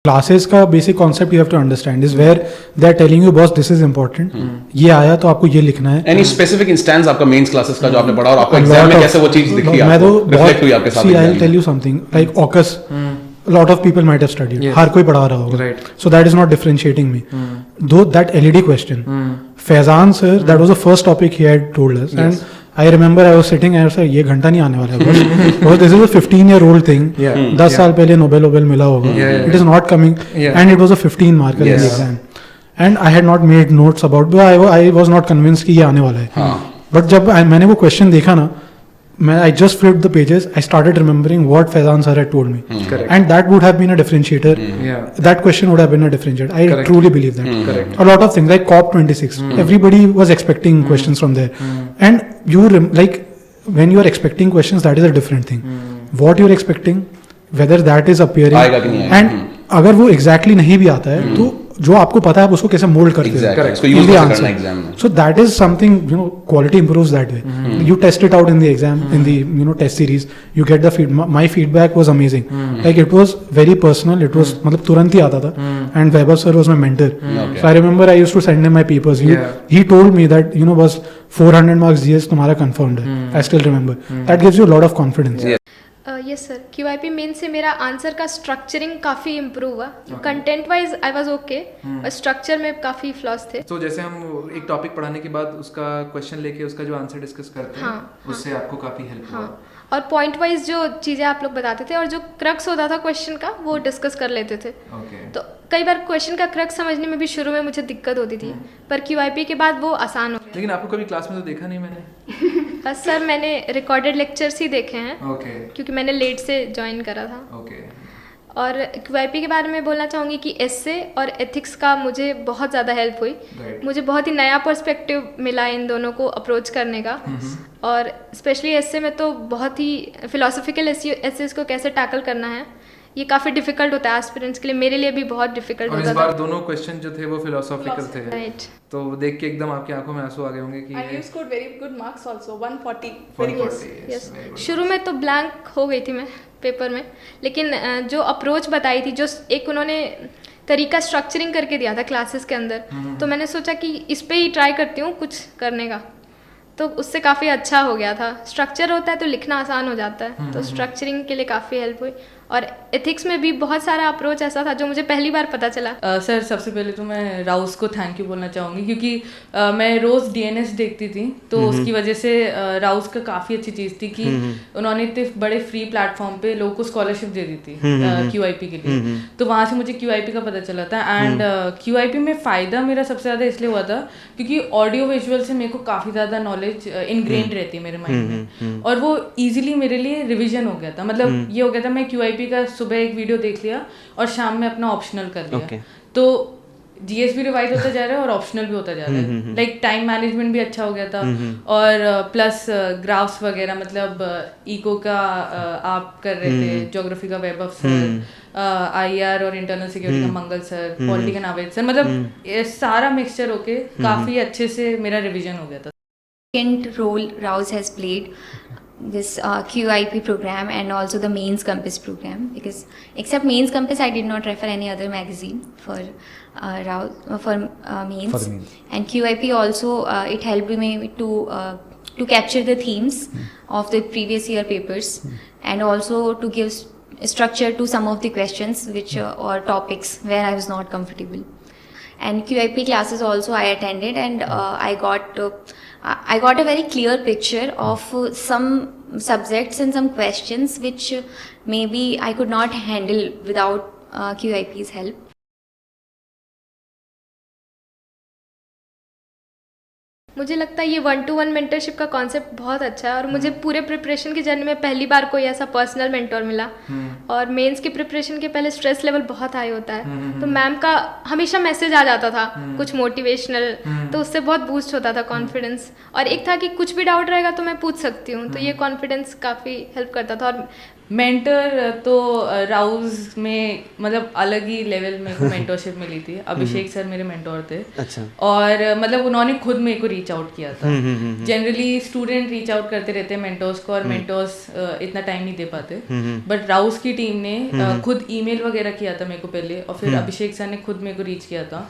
Classes का basic concept you have to understand is where they are telling you boss this is important, ये आया तो आपको ये लिखना है. एनी स्पेसिफिक इंस्टेंस आपका मेंस क्लासेस का जो आपने पढ़ा और आपको एग्जाम में कैसे वो चीज दिखी मैं तो रिफ्लेक्ट हुई आपके साथ? See I will tell you something like ऑकस lot of people might have studied, हर कोई पढ़ा रहा होगा, so that is not differentiating me. Though that LED question, Faizan sir, that was the first topic he had told us, and I remember I was sitting and I said ये घंटा नहीं आने वाला है, because this is a 15-year-old thing. 10 साल पहले Nobel मिला होगा, it is not coming, and it was a 15 marker in the exam, and I had not made notes about, but I was not convinced कि ये आने वाला है. But जब मैंने वो question देखा ना, I just flipped the pages. I started remembering what Faizan sir had told me, and that would have been a differentiator. That question would have been a differentiator. I truly believe that. A lot of things like COP26, everybody was expecting questions from there, and you like when you are expecting questions, that is a different thing. What you are expecting, whether that is appearing, and अगर वो exactly नहीं भी आता है तो जो आपको पता है आप उसको कैसे मोल्ड करते हैं. So that is something, you know, quality improves that way. You test it out in the exam, in the, you know, test series, you get the feedback. My feedback was amazing. Like it was very personal, it was मतलब तुरंत ही आता था, and Vaibhav sir was my mentor. So I remember I used to send him my papers. He told me that, you know, was 400 marks GS तुम्हारा confirmed है. I still remember. That gives you a lot of confidence. Yes sir, QIP main से मेरा answer का structuring काफ़ी improve हुआ. Content wise I was okay, और structure में काफ़ी फ्लॉज थे. तो जैसे हम एक टॉपिक पढ़ाने के बाद उसका क्वेश्चन लेके उसका जो आंसर डिस्कस करते हैं, उससे आपको काफ़ी हेल्प हुआ. और पॉइंट वाइज जो चीज़ें आप लोग बताते थे और जो क्रक्स होता था क्वेश्चन का वो डिस्कस कर लेते थे. तो कई बार क्वेश्चन का क्रक्स समझने में भी शुरू में मुझे दिक्कत होती थी, पर QIP के बाद वो आसान हो गया. लेकिन आपको कभी क्लास में तो देखा नहीं मैंने. बस सर, मैंने रिकॉर्डेड लेक्चर्स ही देखे हैं, क्योंकि मैंने लेट से ज्वाइन करा था. और QIP के बारे में बोलना चाहूँगी कि एस्से और एथिक्स का मुझे बहुत ज़्यादा हेल्प हुई. मुझे बहुत ही नया पर्सपेक्टिव मिला इन दोनों को अप्रोच करने का. और स्पेशली एस्से में तो बहुत ही फिलोसॉफिकल एस्सेस को कैसे टैकल करना है, ये काफ़ी डिफिकल्ट होता है एस्पिरेंट्स के लिए. मेरे लिए भी बहुत डिफिकल्ट होता था. इस बार दोनों क्वेश्चन जो थे वो फिलोसॉफिकल थे. राइट. तो देख के एकदम आपकी आंखों में आंसू आ गए होंगे कि And you scored very good marks also, 140. Very good. Yes. शुरू में तो ब्लैंक हो गई थी मैं पेपर में, लेकिन जो अप्रोच बताई थी, जो एक उन्होंने तरीका स्ट्रक्चरिंग करके दिया था क्लासेस के अंदर, तो मैंने सोचा कि इस पे ही ट्राई करती हूँ कुछ करने का, तो उससे काफ़ी अच्छा हो गया था. स्ट्रक्चर होता है तो लिखना आसान हो जाता है, तो स्ट्रक्चरिंग के लिए काफ़ी हेल्प हुई. और एथिक्स में भी बहुत सारा अप्रोच ऐसा था जो मुझे पहली बार पता चला. सर सबसे पहले तो मैं राउस को थैंक यू बोलना चाहूँगी, क्योंकि मैं रोज़ DNS देखती थी, तो उसकी वजह से राउस का काफ़ी अच्छी चीज़ थी कि उन्होंने इतने बड़े फ्री प्लेटफॉर्म पे लोगों को स्कॉलरशिप दे दी थी QIP के लिए. तो वहाँ से मुझे QIP का पता चला था. एंड QIP में फ़ायदा मेरा सबसे ज़्यादा इसलिए हुआ था क्योंकि ऑडियो विजुअल से मेरे को काफ़ी ज़्यादा नॉलेज इनग्रेन्ड रहती है मेरे माइंड में, और वो ईजिली मेरे लिए रिविजन हो गया था. मतलब ये हो गया था, मैं QIP का सुबह एक वीडियो देख लिया और शाम में अपना ऑप्शनल कर लिया. तो GS भी रिवाइज होता जा रहा है और ऑप्शनल भी होता जा रहा है. लाइक टाइम मैनेजमेंट भी अच्छा हो गया था. और प्लस ग्राफ्स वगैरह, मतलब इको का आप कर रहे थे, ज्योग्राफी का वैभव सर, IR और इंटरनल सिक्योरिटी का मंगल सर, पॉलिटी का नावेद सर, मतलब ये सारा मिक्सचर होके काफ़ी अच्छे से मेरा रिविजन हो गया था. Second role Rouse has played this QIP program and also the Mains Compass program, because except Mains Compass I did not refer any other magazine for Mains. And QIP also it helped me to capture the themes of the previous year papers, and also to give structure to some of the questions which or topics where I was not comfortable. And QIP classes also I attended, and I got a very clear picture of some subjects and some questions which maybe I could not handle without QIP's help. मुझे लगता है ये 1-to-1 mentorship का concept बहुत अच्छा है, और मुझे पूरे प्रिपरेशन की जर्नी में पहली बार कोई ऐसा पर्सनल मेंटोर मिला. और मेंस की प्रिपरेशन के पहले स्ट्रेस लेवल बहुत हाई होता है, तो मैम का हमेशा मैसेज आ जाता था कुछ मोटिवेशनल, तो उससे बहुत बूस्ट होता था कॉन्फिडेंस. और एक था कि कुछ भी डाउट रहेगा तो मैं पूछ सकती हूँ, तो ये कॉन्फिडेंस काफ़ी हेल्प करता था. और मेंटर तो राउज में मतलब अलग ही लेवल में को मेंटरशिप मिली थी। अभिषेक सर मेरे मेंटोर थे। अच्छा। और मतलब उन्होंने खुद मेरे को रीच आउट किया था। जनरली स्टूडेंट रीच आउट करते रहते हैं मेंटोर्स को और मेंटोर्स इतना टाइम नहीं दे पाते, बट राउज की टीम ने खुद ईमेल वगैरह किया था मेरे को पहले, और फिर अभिषेक सर ने खुद मेरे को रीच किया था।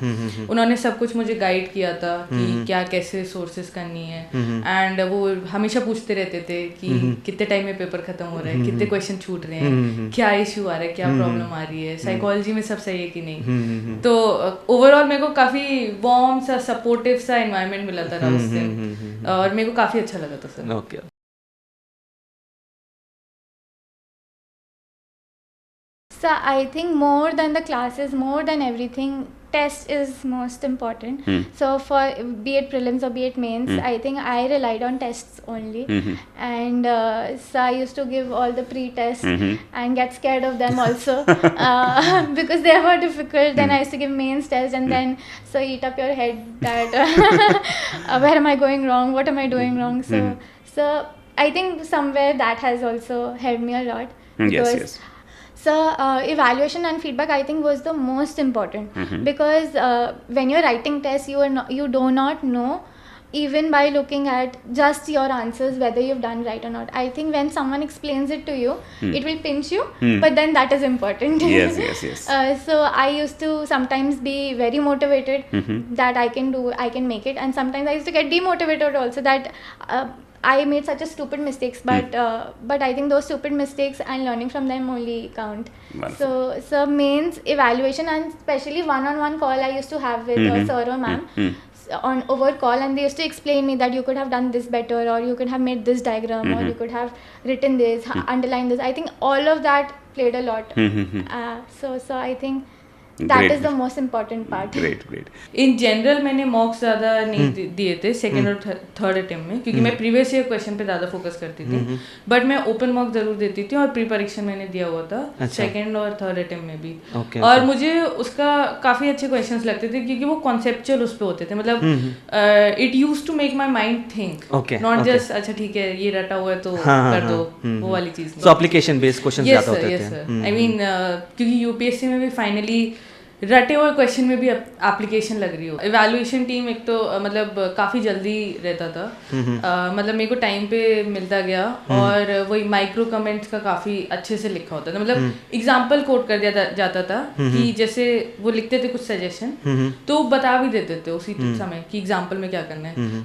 उन्होंने सब कुछ मुझे गाइड किया था कि क्या कैसे सोर्सेस करनी है, एंड वो हमेशा पूछते रहते थे कि कितने टाइम में पेपर खत्म हो रहा है, कितने क्वेश्चन छूट रहे हैं, क्या इशू आ रहा है, क्या प्रॉब्लम आ रही है, साइकोलॉजी में सब सही है कि नहीं। तो ओवरऑल मेरे को काफी वार्म सा सपोर्टिव सा एनवायरनमेंट मिला था राउस से, और मेरे को काफी अच्छा लगा था sir. Okay. So I think more than the classes, more than everything, test is most important. So for be it prelims or be it mains, I think I relied on tests only. And so I used to give all the pre-tests and get scared of them also because they were difficult. Then I used to give mains test and then so eat up your head that where am I going wrong? What am I doing wrong? So I think somewhere that has also helped me a lot. Yes. So evaluation and feedback I think was the most important because when you're writing tests you do not know even by looking at just your answers whether you've done right or not. I think when someone explains it to you it will pinch you, but then that is important. Yes. So I used to sometimes be very motivated that I can make it, and sometimes I used to get demotivated also that I made such a stupid mistakes, but I think those stupid mistakes and learning from them only count. So mains evaluation and especially one-on-one call I used to have with sir or ma'am on over call, and they used to explain me that you could have done this better, or you could have made this diagram, or you could have written this, underlined this. I think all of that played a lot. So I think that is the most important part. Great. In general मैंने मॉक्स ज़्यादा नहीं दिए थे second और third attempt में, क्योंकि मैं previous year question पे ज़्यादा फोकस करती थी, बट मैं ओपन मॉक जरूर देती थी और प्री परीक्षा मैंने दिया हुआ था सेकेंड और थर्ड अटेम्प्ट में भी। और मुझे उसका काफ़ी अच्छे क्वेश्चंस लगते थे क्योंकि वो कॉन्सेप्चुअल उस पर होते थे, मतलब it use to make my mind think, not just अच्छा ठीक है ये रटा हुआ है तो कर दो, वो वाली चीज़। सो एप्लीकेशन बेस्ड क्वेश्चन ज़्यादा होते थे। आई मीन क्योंकि यूपीएससी में भी फाइनली रटे हुए क्वेश्चन में भी एप्लीकेशन लग रही हो। इवैल्यूएशन टीम एक तो मतलब काफ़ी जल्दी रहता था, मतलब मेरे को टाइम पे मिलता गया, और वही माइक्रो कमेंट्स का काफ़ी अच्छे से लिखा होता था, मतलब एग्जाम्पल कोट कर दिया जाता था कि जैसे वो लिखते थे कुछ सजेशन तो बता भी देते थे उसी समय कि एग्जाम्पल में क्या करना है।